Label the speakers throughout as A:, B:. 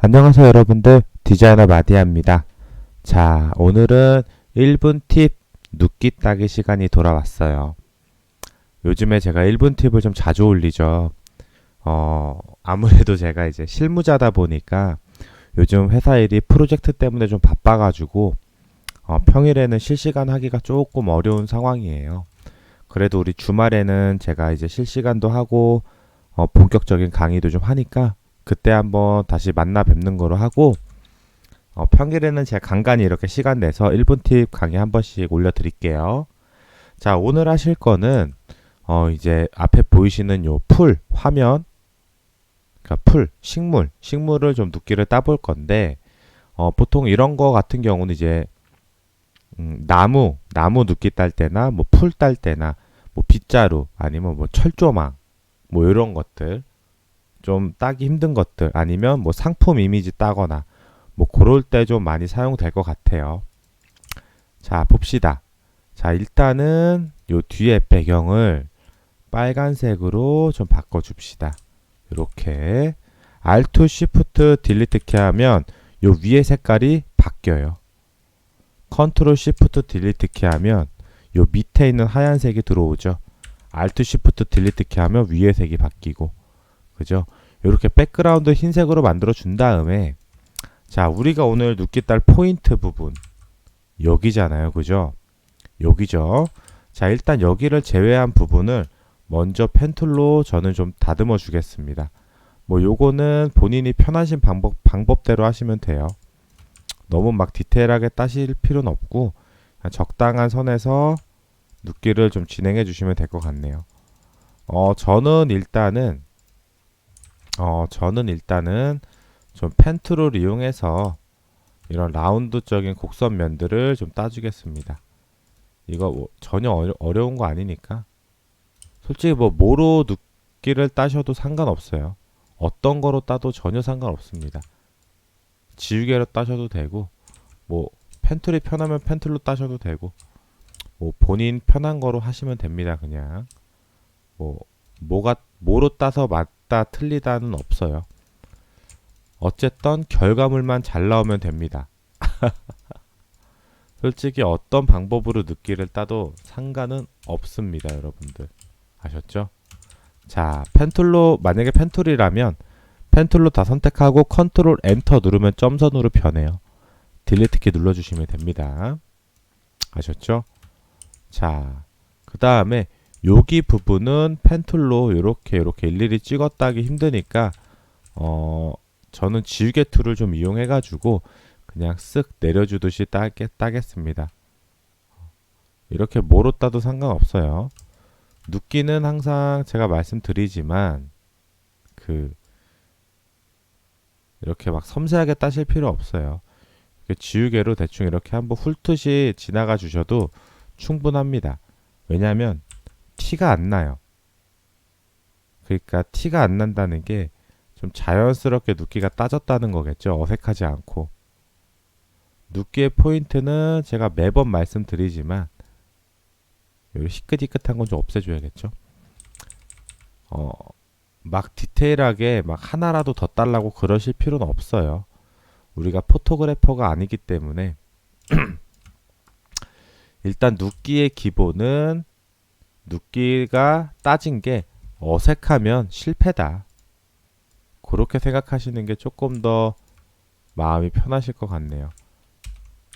A: 안녕하세요 여러분들, 디자이너 마디아입니다. 자, 오늘은 1분 팁 눕기 따기 시간이 돌아왔어요. 요즘에 제가 1분 팁을 좀 자주 올리죠. 아무래도 제가 이제 실무자다 보니까 요즘 회사 일이 프로젝트 때문에 좀 바빠가지고 평일에는 실시간 하기가 조금 어려운 상황이에요. 그래도 우리 주말에는 제가 이제 실시간도 하고 본격적인 강의도 좀 하니까 그때 한번 다시 만나 뵙는 거로 하고 평일에는 제가 간간히 이렇게 시간 내서 1분 팁 강의 한 번씩 올려드릴게요. 자, 오늘 하실 거는 이제 앞에 보이시는 요 풀 화면, 그러니까 풀 식물을 좀 눕기를 따볼 건데 보통 이런 거 같은 경우는 이제 나무 눕기 딸 때나 뭐 풀 딸 때나 뭐 빗자루 아니면 뭐 철조망 뭐 이런 것들 좀 따기 힘든 것들 아니면 뭐 상품 이미지 따거나 뭐 그럴 때 좀 많이 사용될 것 같아요. 자, 봅시다. 자, 일단은 요 뒤에 배경을 빨간색으로 좀 바꿔줍시다. 이렇게 Alt Shift Delete 키 하면 요 위에 색깔이 바뀌어요. Ctrl Shift Delete 키 하면 요 밑에 있는 하얀색이 들어오죠. Alt Shift Delete 키 하면 위에 색이 바뀌고, 그죠? 이렇게 백그라운드 흰색으로 만들어 준 다음에 자, 우리가 오늘 눕기 딸 포인트 부분 여기잖아요, 그죠? 여기죠. 자, 일단 여기를 제외한 부분을 먼저 펜툴로 저는 좀 다듬어 주겠습니다. 뭐 요거는 본인이 편하신 방법대로 하시면 돼요. 너무 막 디테일하게 따실 필요는 없고 그냥 적당한 선에서 눕기를 좀 진행해 주시면 될 것 같네요. 저는 일단은 좀 펜 툴을 이용해서 이런 라운드적인 곡선 면들을 좀 따주겠습니다. 이거 뭐 전혀 어려운 거 아니니까 솔직히 뭐 뭐로 눕기를 따셔도 상관없어요. 어떤 거로 따도 전혀 상관없습니다. 지우개로 따셔도 되고 뭐 펜툴이 편하면 펜툴로 따셔도 되고 뭐 본인 편한 거로 하시면 됩니다. 그냥 뭐 뭐로 따서 맞다 틀리다는 없어요. 어쨌든 결과물만 잘 나오면 됩니다. 솔직히 어떤 방법으로 눕기를 따도 상관은 없습니다, 여러분들. 아셨죠? 자, 펜툴로 만약에 펜툴이라면 펜툴로 다 선택하고 컨트롤 엔터 누르면 점선으로 변해요. 딜리트 키 눌러주시면 됩니다. 아셨죠? 자, 그 다음에 여기 부분은 펜툴로 이렇게 일일이 찍었다기 힘드니까 저는 지우개 툴을 좀 이용해 가지고 그냥 쓱 내려주듯이 따겠습니다. 이렇게 뭐로 따도 상관없어요. 눕기는 항상 제가 말씀드리지만 이렇게 막 섬세하게 따실 필요 없어요. 지우개로 대충 이렇게 한번 훑듯이 지나가 주셔도 충분합니다. 왜냐하면 티가 안 나요. 그러니까 티가 안 난다는 게 좀 자연스럽게 눕기가 따졌다는 거겠죠. 어색하지 않고. 눕기의 포인트는 제가 매번 말씀드리지만 여기 희끗희끗한 건 좀 없애줘야겠죠. 막 디테일하게 막 하나라도 더 달라고 그러실 필요는 없어요. 우리가 포토그래퍼가 아니기 때문에 일단 눕기의 기본은 눕기가 따진 게 어색하면 실패다. 그렇게 생각하시는 게 조금 더 마음이 편하실 것 같네요.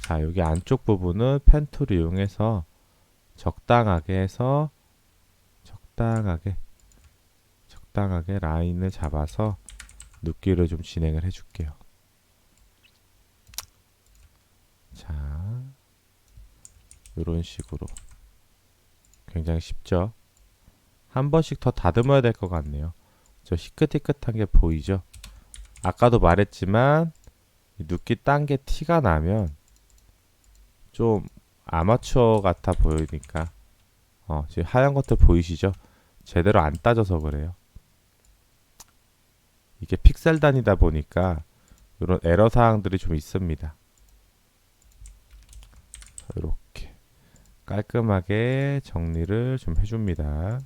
A: 자, 여기 안쪽 부분은 펜 툴을 이용해서 적당하게 해서 적당하게 라인을 잡아서 눕기를 좀 진행을 해줄게요. 자, 이런 식으로 굉장히 쉽죠? 한 번씩 더 다듬어야 될 것 같네요. 저 희끗희끗한 게 보이죠? 아까도 말했지만 눕기 딴 게 티가 나면 좀 아마추어 같아 보이니까 지금 하얀 것들 보이시죠? 제대로 안 따져서 그래요. 이게 픽셀 단위다 보니까 이런 에러 사항들이 좀 있습니다. 이렇게 깔끔하게 정리를 좀 해줍니다.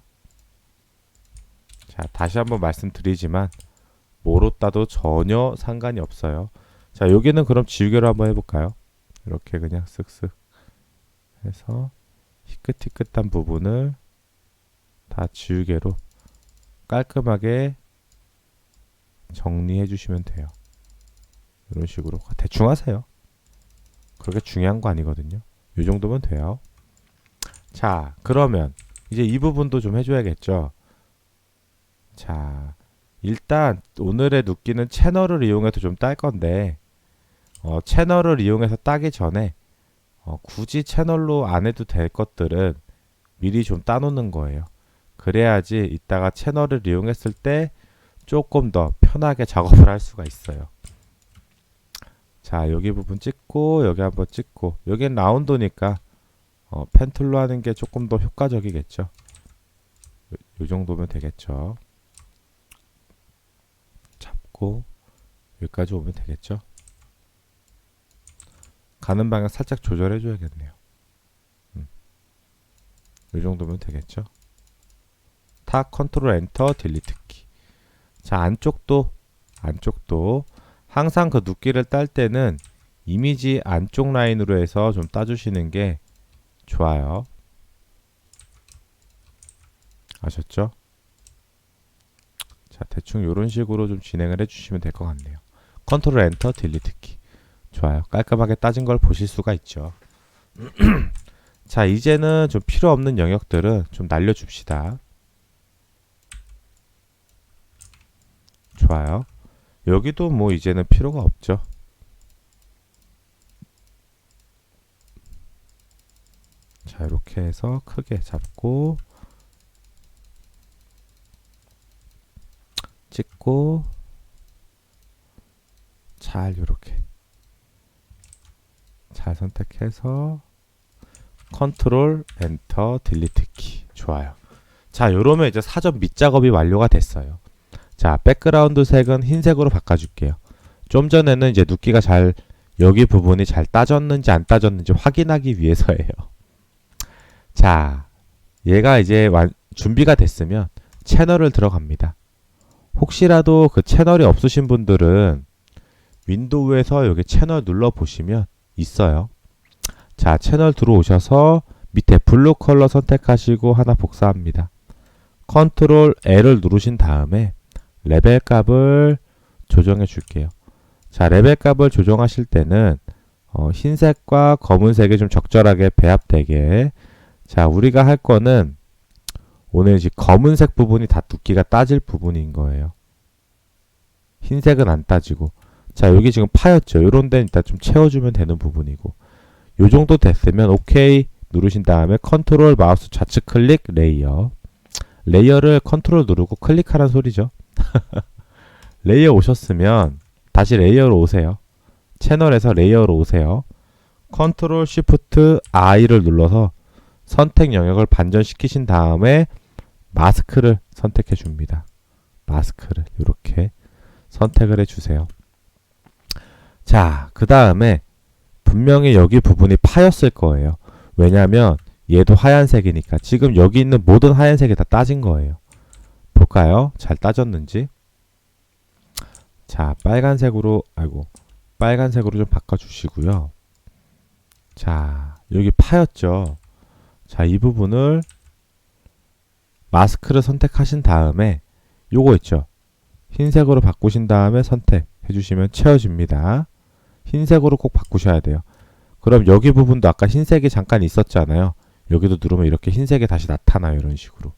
A: 자, 다시 한번 말씀드리지만 뭐로 따도 전혀 상관이 없어요. 자, 여기는 그럼 지우개로 한번 해볼까요? 이렇게 그냥 쓱쓱 해서 희끗희끗한 부분을 다 지우개로 깔끔하게 정리해 주시면 돼요. 이런 식으로 대충 하세요. 그렇게 중요한 거 아니거든요. 이 정도면 돼요. 자, 그러면 이제 이 부분도 좀 해줘야겠죠. 자, 일단 오늘의 눕기는 채널을 이용해서 좀 딸 건데 채널을 이용해서 따기 전에 굳이 채널로 안 해도 될 것들은 미리 좀 따놓는 거예요. 그래야지 이따가 채널을 이용했을 때 조금 더 편하게 작업을 할 수가 있어요. 자, 여기 부분 찍고 여기 한번 찍고 여긴 라운드니까 펜툴로 하는 게 조금 더 효과적이겠죠. 요 정도면 되겠죠. 잡고 여기까지 오면 되겠죠. 가는 방향 살짝 조절해 줘야겠네요. 이 정도면 되겠죠. 타 컨트롤 엔터 딜리트 키. 자, 안쪽도 항상 그 눕기를 딸 때는 이미지 안쪽 라인으로 해서 좀 따주시는 게 좋아요. 아셨죠? 자, 대충 이런 식으로 좀 진행을 해주시면 될 것 같네요. 컨트롤 엔터 딜리트 키. 좋아요. 깔끔하게 따진 걸 보실 수가 있죠. 자, 이제는 좀 필요 없는 영역들은 좀 날려줍시다. 좋아요. 여기도 뭐 이제는 필요가 없죠. 자, 이렇게 해서 크게 잡고 찍고 잘 이렇게 잘 선택해서 컨트롤 엔터 딜리트 키. 좋아요. 자, 요러면 이제 사전 밑작업이 완료가 됐어요. 자, 백그라운드 색은 흰색으로 바꿔줄게요. 좀 전에는 이제 눕기가 잘 여기 부분이 잘 따졌는지 안 따졌는지 확인하기 위해서예요. 자, 얘가 이제 준비가 됐으면 채널을 들어갑니다. 혹시라도 그 채널이 없으신 분들은 윈도우에서 여기 채널 눌러 보시면 있어요. 자, 채널 들어오셔서 밑에 블루 컬러 선택하시고 하나 복사합니다. 컨트롤 L을 누르신 다음에 레벨 값을 조정해 줄게요. 자, 레벨 값을 조정하실 때는 흰색과 검은색이 좀 적절하게 배합되게. 자, 우리가 할 거는 오늘 이제 검은색 부분이 다 눕기가 따질 부분인 거예요. 흰색은 안 따지고. 자, 여기 지금 파였죠. 요런 데는 일단 좀 채워주면 되는 부분이고. 요 정도 됐으면 OK 누르신 다음에 컨트롤 마우스 좌측 클릭 레이어. 레이어를 컨트롤 누르고 클릭하라는 소리죠. 레이어 오셨으면 다시 레이어로 오세요. 채널에서 레이어로 오세요. 컨트롤 쉬프트 I를 눌러서 선택 영역을 반전시키신 다음에 마스크를 선택해 줍니다. 마스크를 이렇게 선택을 해 주세요. 자, 그 다음에 분명히 여기 부분이 파였을 거예요. 왜냐하면 얘도 하얀색이니까 지금 여기 있는 모든 하얀색이 다 따진 거예요. 볼까요? 잘 따졌는지. 자, 빨간색으로 좀 바꿔주시고요. 자, 여기 파였죠. 자, 이 부분을 마스크를 선택하신 다음에 요거 있죠. 흰색으로 바꾸신 다음에 선택해 주시면 채워집니다. 흰색으로 꼭 바꾸셔야 돼요. 그럼 여기 부분도 아까 흰색이 잠깐 있었잖아요. 여기도 누르면 이렇게 흰색이 다시 나타나요. 이런 식으로.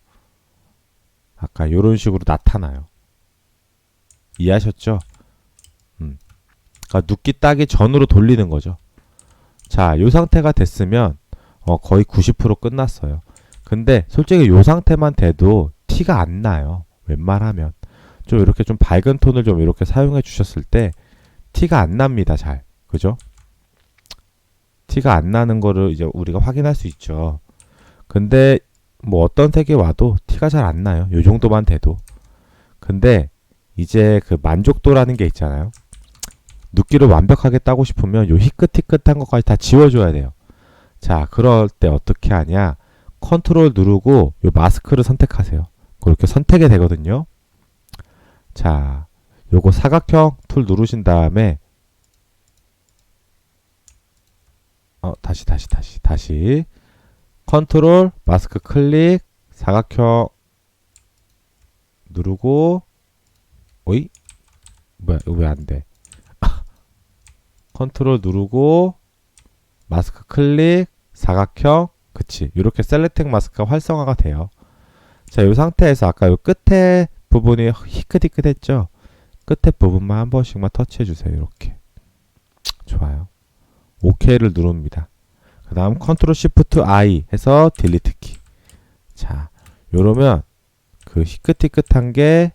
A: 아까 이런 식으로 나타나요. 이해하셨죠? 그러니까 눕기 따기 전으로 돌리는 거죠. 자, 이 상태가 됐으면 거의 90% 끝났어요. 근데 솔직히 이 상태만 돼도 티가 안 나요. 웬만하면. 좀 이렇게 좀 밝은 톤을 좀 이렇게 사용해 주셨을 때 티가 안 납니다. 잘. 그죠? 티가 안 나는 거를 이제 우리가 확인할 수 있죠. 근데 뭐 어떤 색이 와도 티가 잘 안 나요. 요 정도만 돼도. 근데 이제 그 만족도라는 게 있잖아요. 눕기를 완벽하게 따고 싶으면 요 희끗희끗한 것까지 다 지워줘야 돼요. 자, 그럴 때 어떻게 하냐? 컨트롤 누르고 요 마스크를 선택하세요. 그렇게 선택이 되거든요. 자, 요거 사각형 툴 누르신 다음에 다시 컨트롤 마스크 클릭 사각형 누르고 어이? 뭐야 이거 왜 안 돼? 컨트롤 누르고 마스크 클릭 사각형 그치 이렇게 셀렉팅 마스크가 활성화가 돼요. 자, 이 상태에서 아까 요 끝에 부분이 희끗희끗했죠? 끝에 부분만 한 번씩만 터치해 주세요. 이렇게 좋아요. OK를 누릅니다. 그 다음 컨트롤 시프트 I 해서 딜리트 키. 자, 요러면 그 희끗희끗한 게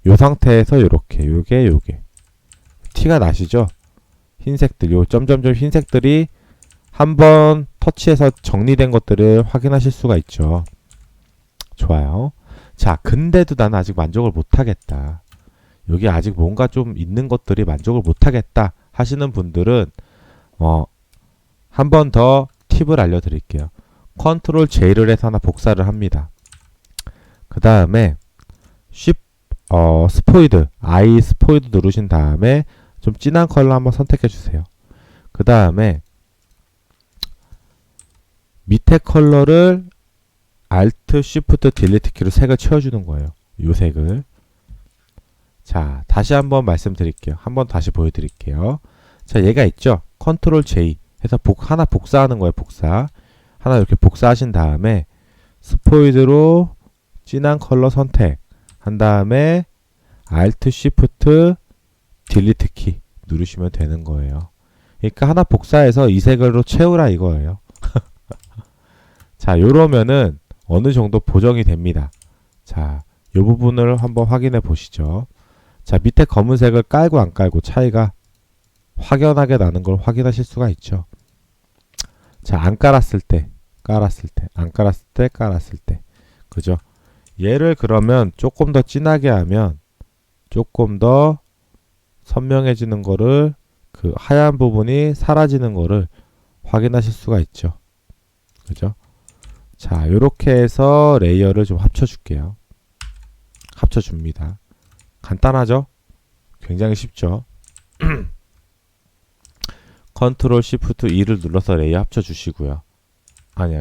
A: 요 상태에서 요게 티가 나시죠? 흰색들, 요 점점점 흰색들이 한번 터치해서 정리된 것들을 확인하실 수가 있죠. 좋아요. 자, 근데도 나는 아직 만족을 못하겠다. 여기 아직 뭔가 좀 있는 것들이 만족을 못하겠다 하시는 분들은 한 번 더 팁을 알려드릴게요. 컨트롤 J를 해서 하나 복사를 합니다. 그 다음에 스포이드, I 스포이드 누르신 다음에 좀 진한 컬러 한번 선택해 주세요. 그 다음에 밑에 컬러를 Alt Shift Delete 키로 색을 채워주는 거예요. 요 색을. 자, 다시 한번 말씀드릴게요. 한번 다시 보여드릴게요. 자, 얘가 있죠? 컨트롤 J 해서 하나 복사하는 거예요. 복사. 하나 이렇게 복사하신 다음에 스포이드로 진한 컬러 선택 한 다음에 Alt Shift Delete 키 누르시면 되는 거예요. 그러니까 하나 복사해서 이 색으로 채우라 이거예요. 자, 요러면은 어느 정도 보정이 됩니다. 자, 요 부분을 한번 확인해 보시죠. 자, 밑에 검은색을 깔고 안 깔고 차이가 확연하게 나는 걸 확인하실 수가 있죠. 자, 안 깔았을 때, 안 깔았을 때, 깔았을 때. 그죠? 얘를 그러면 조금 더 진하게 하면 조금 더 선명해지는 거를 그 하얀 부분이 사라지는 거를 확인하실 수가 있죠. 그죠? 자, 요렇게 해서 레이어를 좀 합쳐줄게요. 합쳐줍니다. 간단하죠? 굉장히 쉽죠? 컨트롤 시프트 E를 눌러서 레이어 합쳐주시고요. 아니.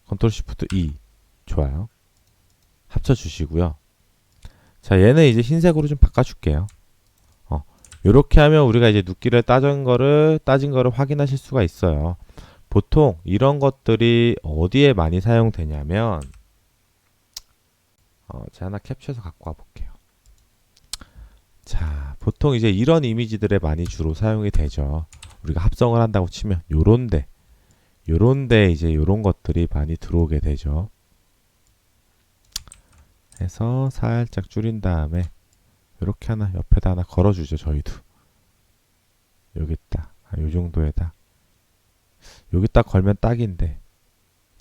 A: 컨트롤 시프트 E. 좋아요. 합쳐주시고요. 자, 얘는 이제 흰색으로 좀 바꿔줄게요. 요렇게 하면 우리가 이제 눕기를 따진 거를 확인하실 수가 있어요. 보통 이런 것들이 어디에 많이 사용되냐면 제가 하나 캡처해서 갖고 와볼게요. 자, 보통 이제 이런 이미지들에 많이 주로 사용이 되죠. 우리가 합성을 한다고 치면 요런데 이제 요런 것들이 많이 들어오게 되죠. 해서 살짝 줄인 다음에 이렇게 하나 옆에다 하나 걸어주죠. 저희도 여기다 요 정도에다 여기다 걸면 딱인데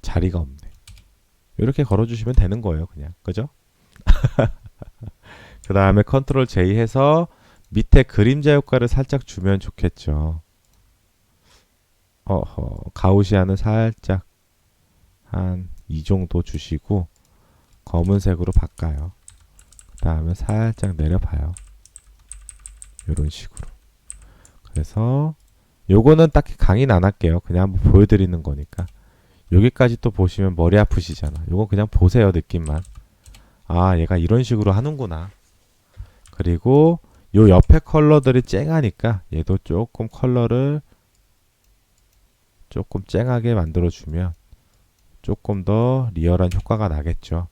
A: 자리가 없네. 이렇게 걸어주시면 되는 거예요. 그냥 그죠? 그 다음에 컨트롤 J 해서 밑에 그림자 효과를 살짝 주면 좋겠죠. 가우시아는 살짝 한 이 정도 주시고 검은색으로 바꿔요. 그 다음에 살짝 내려봐요. 이런 식으로. 그래서 요거는 딱히 강의는 안 할게요. 그냥 한번 보여드리는 거니까. 여기까지 또 보시면 머리 아프시잖아. 요거 그냥 보세요. 느낌만. 아, 얘가 이런 식으로 하는구나. 그리고 요 옆에 컬러들이 쨍하니까 얘도 조금 컬러를 조금 쨍하게 만들어주면 조금 더 리얼한 효과가 나겠죠.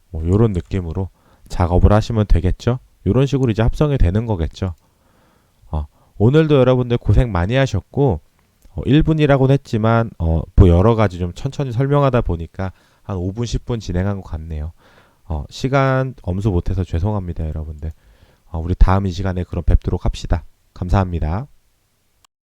A: 뭐 요런 느낌으로 작업을 하시면 되겠죠. 요런 식으로 이제 합성이 되는 거겠죠. 오늘도 여러분들 고생 많이 하셨고 1분이라고는 했지만 뭐 여러 가지 좀 천천히 설명하다 보니까 한 5분 10분 진행한 것 같네요. 시간 엄수 못해서 죄송합니다 여러분들. 우리 다음 이 시간에 그럼 뵙도록 합시다. 감사합니다.